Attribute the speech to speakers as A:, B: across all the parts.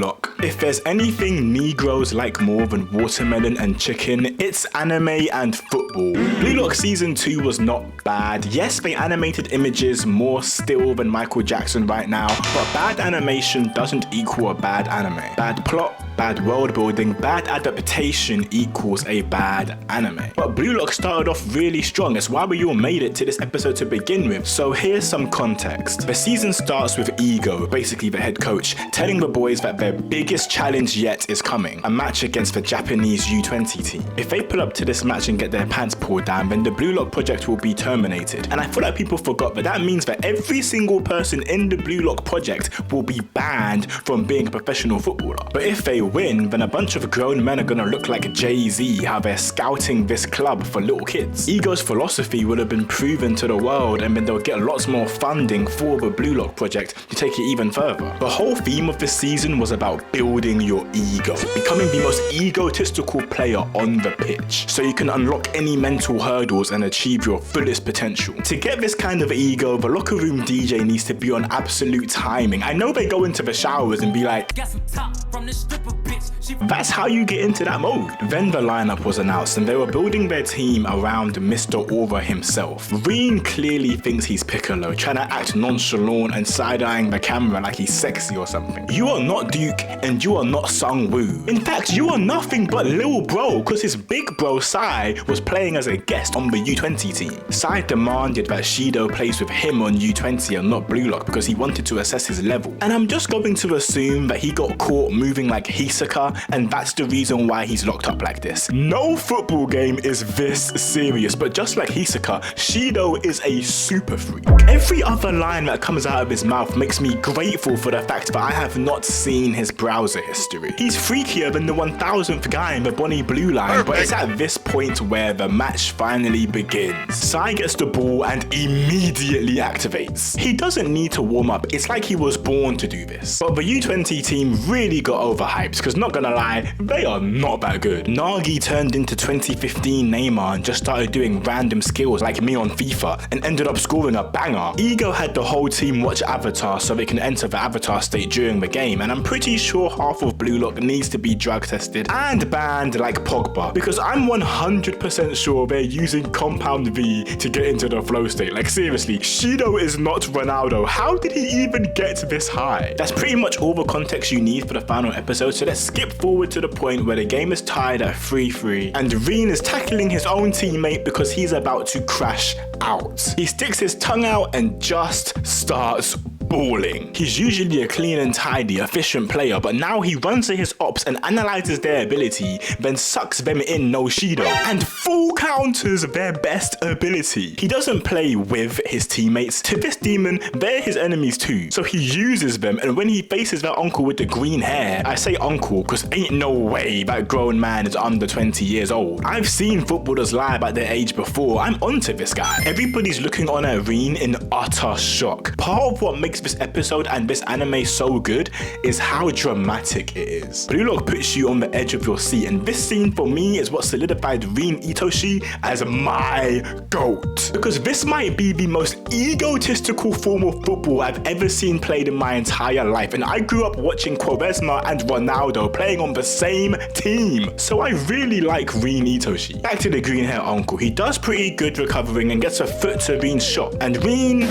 A: Lock. If there's anything Negroes like more than watermelon and chicken, it's anime and football. Blue Lock Season 2 was not bad. Yes, they animated images more still than Michael Jackson right now, but bad animation doesn't equal a bad anime. Bad plot, bad world building, bad adaptation equals a bad anime. But Blue Lock started off really strong. That's why we all made it to this episode to begin with. So here's some context. The season starts with Ego, basically the head coach, telling the boys that their biggest challenge yet is coming, a match against the Japanese U20 team. If they pull up to this match and get their pants pulled down, then the Blue Lock project will be terminated. And I feel like people forgot that means that every single person in the Blue Lock project will be banned from being a professional footballer. But if they win, then a bunch of grown men are gonna look like Jay-Z, how they're scouting this club for little kids. Ego's philosophy would have been proven to the world, and then they'll get lots more funding for the Blue Lock project to take it even further. The whole theme of this season was about building your ego, becoming the most egotistical player on the pitch, so you can unlock any mental hurdles and achieve your fullest potential. To get this kind of ego, the locker room DJ needs to be on absolute timing. I know they go into the showers and be like, that's how you get into that mode. Then the lineup was announced and they were building their team around Mr. Aura himself. Reen clearly thinks he's Piccolo, trying to act nonchalant and side-eyeing the camera like he's sexy or something. You are not Duke and you are not Sung-woo. In fact, you are nothing but Lil Bro, because his big bro Sai was playing as a guest on the U20 team. Sai demanded that Shido plays with him on U20 and not Blue Lock because he wanted to assess his level. And I'm just going to assume that he got caught moving like Hisoka, and that's the reason why he's locked up like this. No football game is this serious, but just like Hisoka, Shido is a super freak. Every other line that comes out of his mouth makes me grateful for the fact that I have not seen his browser history. He's freakier than the 1000th guy in the Bonnie Blue line, but it's at this point where the match finally begins. Sai gets the ball and immediately activates. He doesn't need to warm up, it's like he was born to do this. But the U20 team really got overhyped, because not gonna lie, they are not that good. Nagi turned into 2015 Neymar and just started doing random skills like me on FIFA and ended up scoring a banger. Ego had the whole team watch Avatar so they can enter the Avatar state during the game, and I'm pretty sure half of Blue Lock needs to be drug tested and banned like Pogba, because I'm 100% sure they're using Compound V to get into the flow state. Like seriously, Shido is not Ronaldo. How did he even get this high? That's pretty much all the context you need for the final episode, so let's skip forward to the point where the game is tied at 3-3 and Reen is tackling his own teammate because he's about to crash out. He sticks his tongue out and just starts balling. He's usually a clean and tidy, efficient player, but now he runs to his ops and analyzes their ability, then sucks them in no Shido, and full counters their best ability. He doesn't play with his teammates. To this demon, they're his enemies too, so he uses them, and when he faces that uncle with the green hair, I say uncle because ain't no way that grown man is under 20 years old. I've seen footballers lie about their age before. I'm onto this guy. Everybody's looking on at Reen in utter shock. Part of what makes this episode and this anime so good is how dramatic it is. Blue Lock puts you on the edge of your seat, and this scene for me is what solidified Reen Itoshi as my GOAT. Because this might be the most egotistical form of football I've ever seen played in my entire life, and I grew up watching Quaresma and Ronaldo playing on the same team, so I really like Reen Itoshi. Back to the green hair uncle. He does pretty good recovering and gets a foot to Reen's shot, and Reen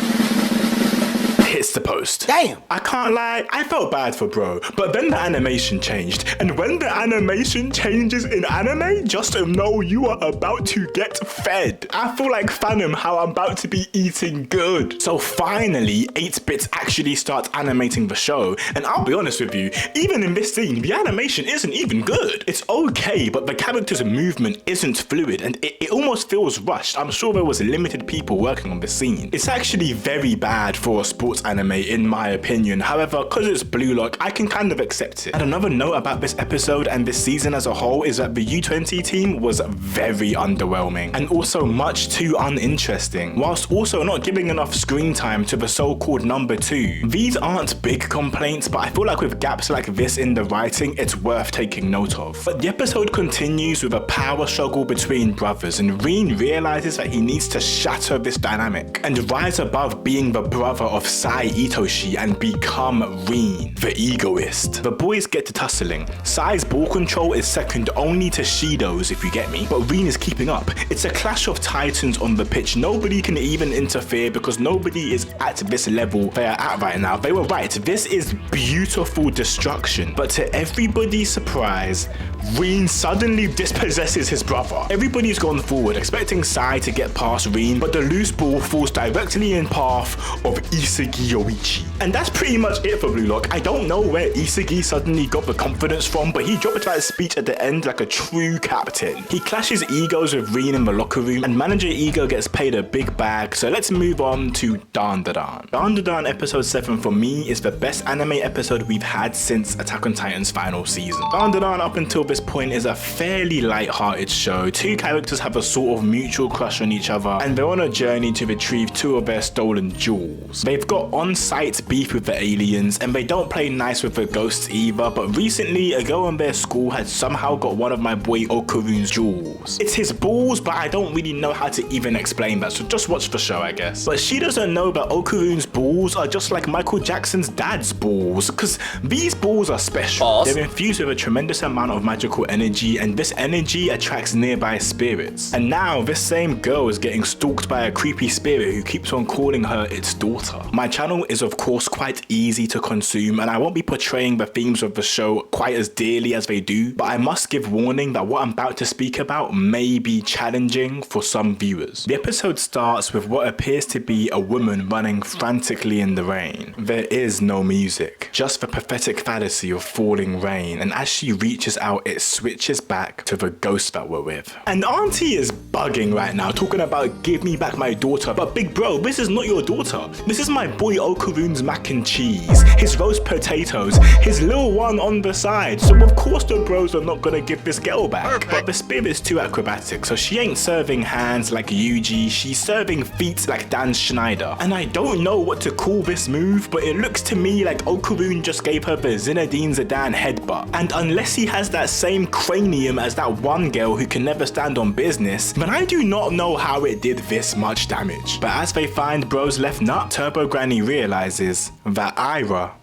A: hits the post. Damn! I can't lie, I felt bad for bro, but then the animation changed, and when the animation changes in anime, just know you are about to get fed. I feel like Phantom how I'm about to be eating good. So finally, 8-Bits actually starts animating the show, and I'll be honest with you, even in this scene, the animation isn't even good. It's okay, but the character's movement isn't fluid, and it almost feels rushed. I'm sure there was limited people working on this scene. It's actually very bad for a sports anime in my opinion. However, because it's Blue Lock, I can kind of accept it. And another note about this episode and this season as a whole is that the U20 team was very underwhelming and also much too uninteresting, whilst also not giving enough screen time to the so-called number 2. These aren't big complaints, but I feel like with gaps like this in the writing, it's worth taking note of. But the episode continues with a power struggle between brothers, and Reen realizes that he needs to shatter this dynamic and rise above being the brother of Sai Sai Itoshi and become Rin, the egoist. The boys get to tussling. Sai's ball control is second only to Shido's, if you get me, but Rin is keeping up. It's a clash of titans on the pitch. Nobody can even interfere because nobody is at this level they are at right now. They were right, this is beautiful destruction. But to everybody's surprise, Rin suddenly dispossesses his brother. Everybody's gone forward, expecting Sai to get past Rin, but the loose ball falls directly in path of Isagi Yoichi. And that's pretty much it for Blue Lock. I don't know where Isagi suddenly got the confidence from, but he dropped that speech at the end like a true captain. He clashes egos with Rin in the locker room, and Manager Ego gets paid a big bag, so let's move on to Dandadan. Dandadan episode 7 for me is the best anime episode we've had since Attack on Titan's final season. Dandadan up until this point is a fairly light-hearted show. Two characters have a sort of mutual crush on each other, and they're on a journey to retrieve two of their stolen jewels. They've got on-site beef with the aliens, and they don't play nice with the ghosts either, but recently a girl in their school had somehow got one of my boy Okurun's jewels. It's his balls, but I don't really know how to even explain that, so just watch the show, I guess. But she doesn't know that Okurun's balls are just like Michael Jackson's dad's balls, because these balls are special. They're infused with a tremendous amount of magical energy, and this energy attracts nearby spirits. And now this same girl is getting stalked by a creepy spirit who keeps on calling her its daughter. My channel is of course quite easy to consume, and I won't be portraying the themes of the show quite as dearly as they do, but I must give warning that what I'm about to speak about may be challenging for some viewers. The episode starts with what appears to be a woman running frantically in the rain. There is no music, just the pathetic fallacy of falling rain, and as she reaches out, it switches back to the ghost that we're with. And Auntie is bugging right now, talking about give me back my daughter, but big bro, this is not your daughter. This is my boy Okurun's mac and cheese, his roast potatoes, his little one on the side, so of course the bros are not gonna give this girl back. But the spirit's too acrobatic, so she ain't serving hands like Yuji, she's serving feet like Dan Schneider. And I don't know what to call this move, but it looks to me like Okurun just gave her the Zinedine Zidane headbutt. And unless he has that same cranium as that one girl who can never stand on business, then I do not know how it did this much damage. But as they find bro's left nut, Turbo Granny realizes that Ira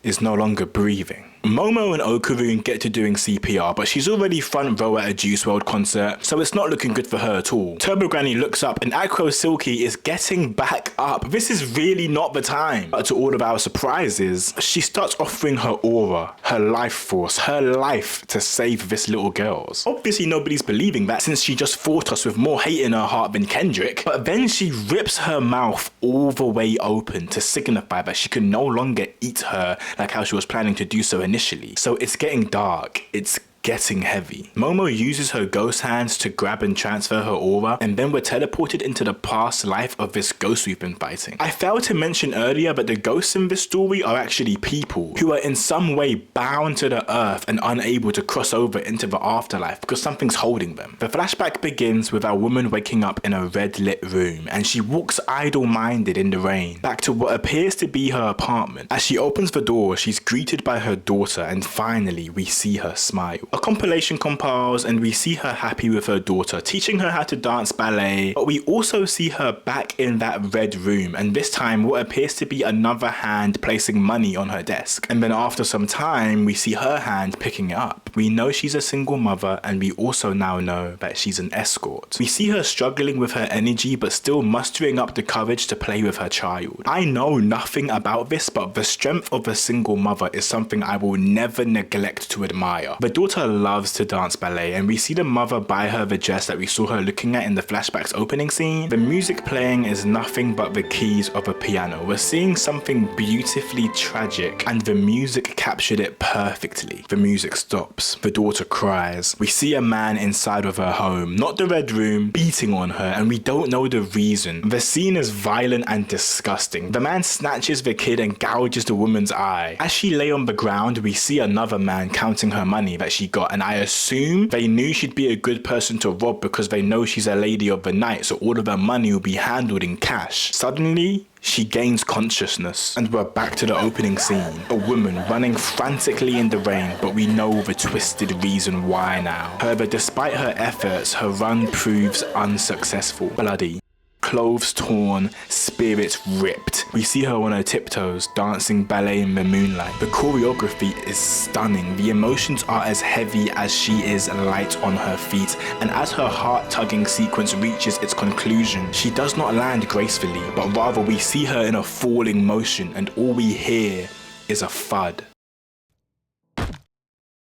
A: is no longer breathing. Momo and Okurun get to doing CPR, but she's already front row at a Juice WRLD concert, so it's not looking good for her at all. Turbo Granny looks up and Acro Silky is getting back up. This is really not the time. But to all of our surprises, she starts offering her aura, her life force, her life to save this little girl's. Obviously nobody's believing that since she just fought us with more hate in her heart than Kendrick, but then she rips her mouth all the way open to signify that she can no longer eat her like how she was planning to do so initially. So it's getting dark, it's getting heavy. Momo uses her ghost hands to grab and transfer her aura, and then we're teleported into the past life of this ghost we've been fighting. I failed to mention earlier, but the ghosts in this story are actually people who are in some way bound to the earth and unable to cross over into the afterlife because something's holding them. The flashback begins with our woman waking up in a red lit room, and she walks idle-minded in the rain back to what appears to be her apartment. As she opens the door, she's greeted by her daughter, and finally we see her smile. A compilation compiles and we see her happy with her daughter, teaching her how to dance ballet, but we also see her back in that red room, and this time what appears to be another hand placing money on her desk. And then after some time, we see her hand picking it up. We know she's a single mother, and we also now know that she's an escort. We see her struggling with her energy, but still mustering up the courage to play with her child. I know nothing about this, but the strength of a single mother is something I will never neglect to admire. The daughter loves to dance ballet, and we see the mother buy her the dress that we saw her looking at in the flashback's opening scene. The music playing is nothing but the keys of a piano. We're seeing something beautifully tragic, and the music captured it perfectly. The music stops. The daughter cries. We see a man inside of her home, not the red room, beating on her, and we don't know the reason. The scene is violent and disgusting. The man snatches the kid and gouges the woman's eye. As she lay on the ground, we see another man counting her money that she got, and I assume they knew she'd be a good person to rob because they know she's a lady of the night, so all of her money will be handled in cash. Suddenly, she gains consciousness, and we're back to the opening scene. A woman running frantically in the rain, but we know the twisted reason why now. However, despite her efforts, her run proves unsuccessful. Bloody. clothes torn, spirits ripped. We see her on her tiptoes, dancing ballet in the moonlight. The choreography is stunning. The emotions are as heavy as she is light on her feet, and as her heart-tugging sequence reaches its conclusion, she does not land gracefully, but rather we see her in a falling motion, and all we hear is a thud.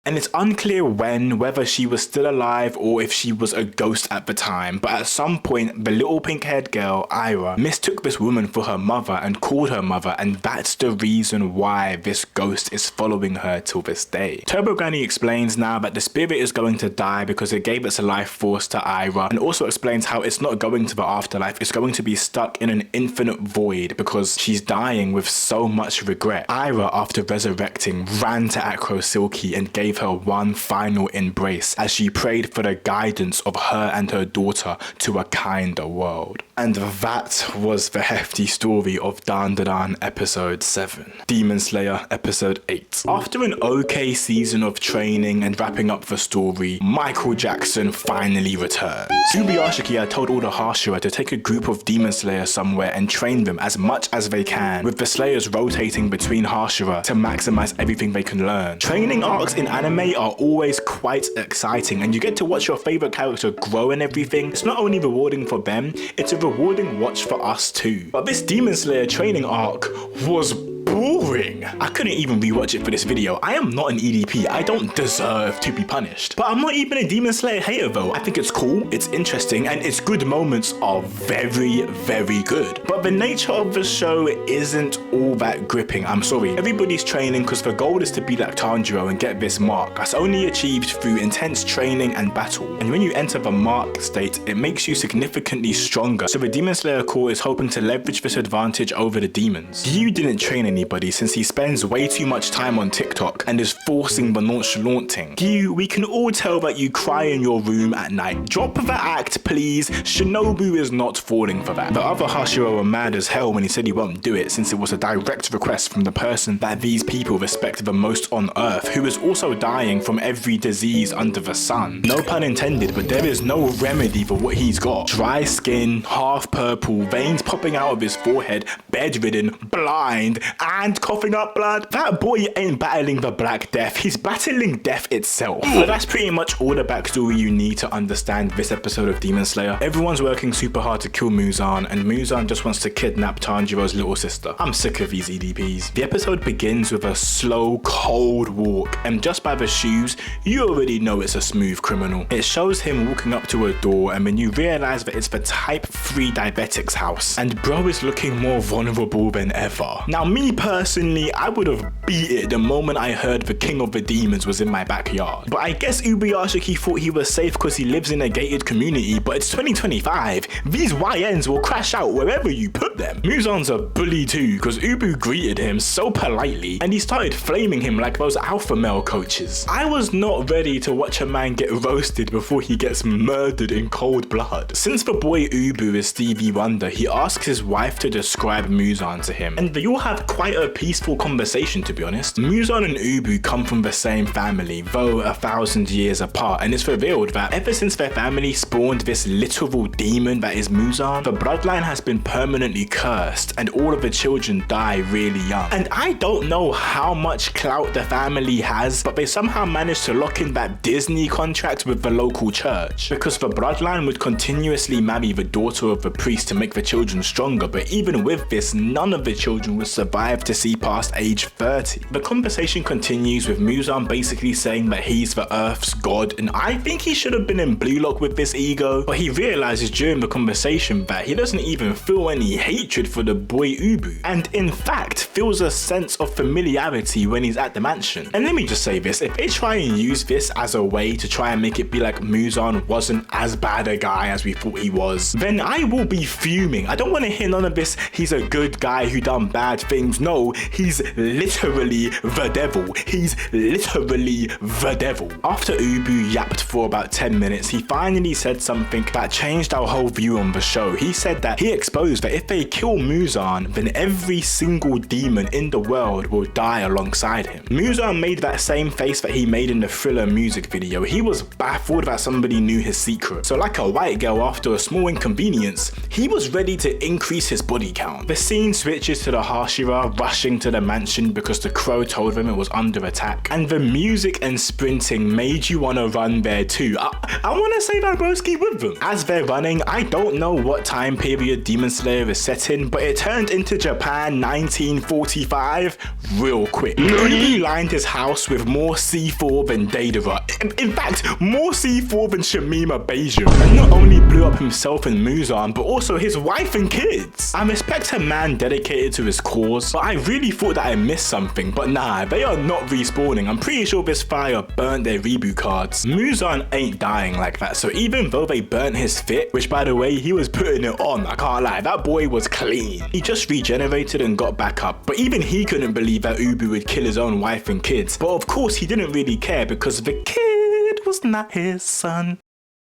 A: And it's unclear whether she was still alive or if she was a ghost at the time, but at some point the little pink-haired girl, Ira, mistook this woman for her mother and called her mother, and that's the reason why this ghost is following her till this day. Turbo Granny explains now that the spirit is going to die because it gave its life force to Ira, and also explains how it's not going to the afterlife, it's going to be stuck in an infinite void because she's dying with so much regret. Ira, after resurrecting, ran to Acro Silky and gave her one final embrace as she prayed for the guidance of her and her daughter to a kinder world. And that was the hefty story of Dandadan episode 7. Demon Slayer episode 8. After an okay season of training and wrapping up the story, Michael Jackson finally returns. Ubuyashiki had told all the Hashira to take a group of Demon Slayers somewhere and train them as much as they can, with the Slayers rotating between Hashira to maximize everything they can learn. Training arcs in anime are always quite exciting, and you get to watch your favorite character grow and everything. It's not only rewarding for them, it's a rewarding watch for us too. But this Demon Slayer training arc was boring. I couldn't even rewatch it for this video. I am not an EDP. I don't deserve to be punished. But I'm not even a Demon Slayer hater though. I think it's cool, it's interesting, and its good moments are very, very good. But the nature of the show isn't all that gripping. I'm sorry. Everybody's training because the goal is to be like Tanjiro and get this mark. That's only achieved through intense training and battle. And when you enter the mark state, it makes you significantly stronger. So the Demon Slayer core is hoping to leverage this advantage over the demons. Gyu didn't train anybody since he spends way too much time on TikTok and is forcing the nonchalanting. Gyu, we can all tell that you cry in your room at night. Drop the act, please. Shinobu is not falling for that. The other Hashira were mad as hell when he said he won't do it, since it was a direct request from the person that these people respect the most on earth, who is also dying from every disease under the sun. No pun intended, but there is no remedy for what he's got. Dry skin, half purple, veins popping out of his forehead, bedridden, blind, and coughing up blood. That boy ain't battling the Black Death, he's battling death itself. But that's pretty much all the backstory you need to understand this episode of Demon Slayer. Everyone's working super hard to kill Muzan, and Muzan just wants to kidnap Tanjiro's little sister. I'm sick of these EDPs. The episode begins with a slow, cold walk, and just by the shoes, you already know it's a smooth criminal. It shows him walking up to a door, and then you realize that it's the type 3 diabetic's house, and bro is looking more vulnerable than ever. Now me personally, I would have beat it the moment I heard the King of the Demons was in my backyard. But I guess Ubuyashiki thought he was safe because he lives in a gated community, but it's 2025. These YNs will crash out wherever you put them. Muzan's a bully too, because Ubu greeted him so politely and he started flaming him like those alpha male coaches. I was not ready to watch a man get roasted before he gets murdered in cold blood. Since the boy Ubu is Stevie Wonder, he asks his wife to describe Muzan to him, and they all have quite a peaceful conversation, to be honest. Muzan and Ubu come from the same family, though 1,000 years apart, and it's revealed that ever since their family spawned this literal demon that is Muzan, the bloodline has been permanently cursed and all of the children die really young. And I don't know how much clout the family has, but they somehow managed to lock in that Disney contract with the local church, because the bloodline would continuously marry the daughter of the priest to make the children stronger, but even with this, none of the children would survive to see past age 30. The conversation continues with Muzan basically saying that he's the Earth's god, and I think he should have been in Blue Lock with this ego, but he realizes during the conversation that he doesn't even feel any hatred for the boy Ubu, and in fact feels a sense of familiarity when he's at the mansion. And let me just say this, if they try and use this as a way to try and make it be like Muzan wasn't as bad a guy as we thought he was, then I will be fuming. I don't want to hear none of this, he's a good guy who done bad things. No, he's literally the devil. He's literally the devil. After Ubu yapped for about 10 minutes, he finally said something that changed our whole view on the show. He said that he exposed that if they kill Muzan, then every single demon in the world will die alongside him. Muzan made that same face that he made in the Thriller music video. He was baffled that somebody knew his secret. So like a white girl after a small inconvenience, he was ready to increase his body count. The scene switches to the Hashira rushing to the mansion because the crow told them it was under attack. And the music and sprinting made you want to run there too. I want to say that broski with them. As they're running, I don't know what time period Demon Slayer is set in, but it turned into Japan 1945 real quick. Ubi lined his house with more C4 than Deidara. In fact, more C4 than Shamima Beiju. And not only blew up himself and Muzan, but also his wife and kids. I respect a man dedicated to his cause, but I really thought that I missed something. But nah, they are not respawning. I'm pretty sure this fire burnt their reboot cards. Muzan ain't dying like that, so even though they burnt his fit, which by the way, he was putting it on, I can't lie, that boy was clean. He just regenerated and got back up, but even he couldn't believe that Ubu would kill his own wife and kids. But of course he didn't really care because the kid was not his son.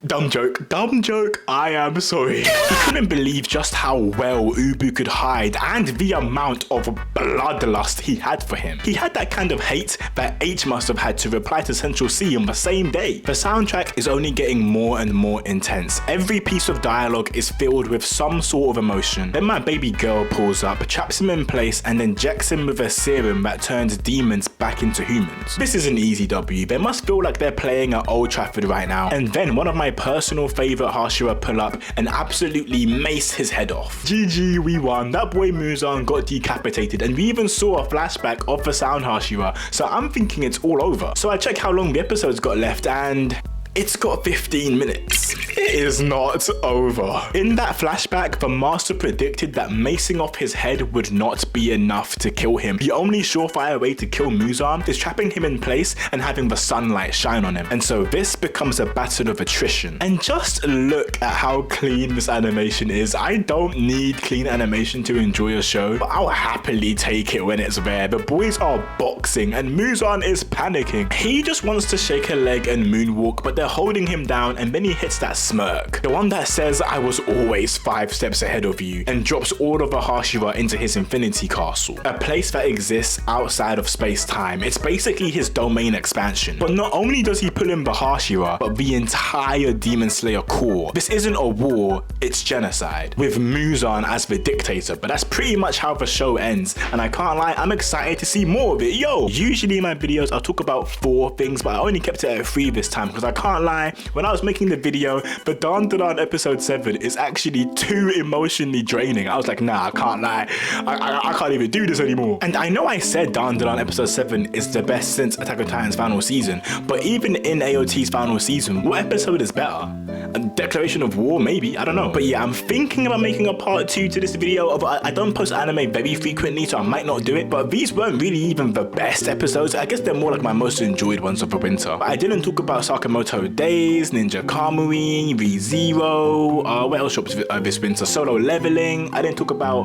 A: Dumb joke, I am sorry. He couldn't believe just how well Ubu could hide and the amount of bloodlust he had for him. He had that kind of hate that H must have had to reply to Central C on the same day. The soundtrack is only getting more and more intense. Every piece of dialogue is filled with some sort of emotion. Then my baby girl pulls up, traps him in place and injects him with a serum that turns demons back into humans. This is an easy W. They must feel like they're playing at Old Trafford right now. And then one of my personal favorite Hashira pull up and absolutely mace his head off. GG, we won. That boy Muzan got decapitated and we even saw a flashback of the sound Hashira, so I'm thinking it's all over. So I check how long the episode's got left and it's got 15 minutes. It is not over. In that flashback, the master predicted that macing off his head would not be enough to kill him. The only surefire way to kill Muzan is trapping him in place and having the sunlight shine on him. And so this becomes a battle of attrition. And just look at how clean this animation is. I don't need clean animation to enjoy a show, but I'll happily take it when it's there. The boys are boxing and Muzan is panicking. He just wants to shake a leg and moonwalk, but they're holding him down and then he hits that smirk. The one that says, I was always 5 steps ahead of you, and drops all of the Hashira into his infinity castle. A place that exists outside of space-time. It's basically his domain expansion. But not only does he pull in the Hashira, but the entire Demon Slayer core. This isn't a war, it's genocide. With Muzan as the dictator, but that's pretty much how the show ends. And I can't lie, I'm excited to see more of it. Yo, usually in my videos, I'll talk about 4 things, but I only kept it at 3 this time because I can't lie, when I was making the video, the Dandadan episode 7 is actually too emotionally draining. I was like, nah, I can't lie. I can't even do this anymore. And I know I said Dandadan episode 7 is the best since Attack on Titan's final season, but even in AOT's final season, what episode is better? A declaration of war, maybe, I don't know. But yeah, I'm thinking about making a part 2 to this video. I don't post anime very frequently, so I might not do it, but these weren't really even the best episodes. I guess they're more like my most enjoyed ones of the winter. But I didn't talk about Sakamoto Days, Ninja Kamui, ReZero, what else dropped this winter? Solo Leveling. I didn't talk about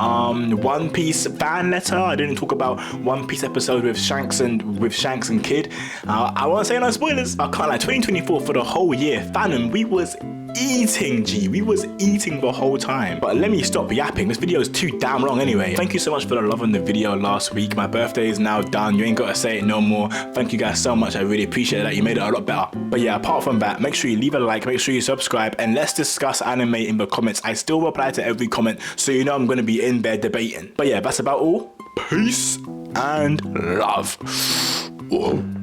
A: One Piece fan letter. I didn't talk about One Piece episode with Shanks and Kid. I won't say no spoilers. I can't lie, 2024 for the whole year, Phantom, we was eating, we was eating the whole time. But let me stop yapping, this video is too damn long anyway. Thank you so much for the love on the video last week. My birthday is now done, you ain't gotta say it no more. Thank you guys so much, I really appreciate that. You made it a lot better. But yeah, apart from that, make sure you leave a like, make sure you subscribe, and let's discuss anime in the comments. I still reply to every comment, so you know I'm gonna be in there debating. But yeah, that's about all. Peace and love. Whoa.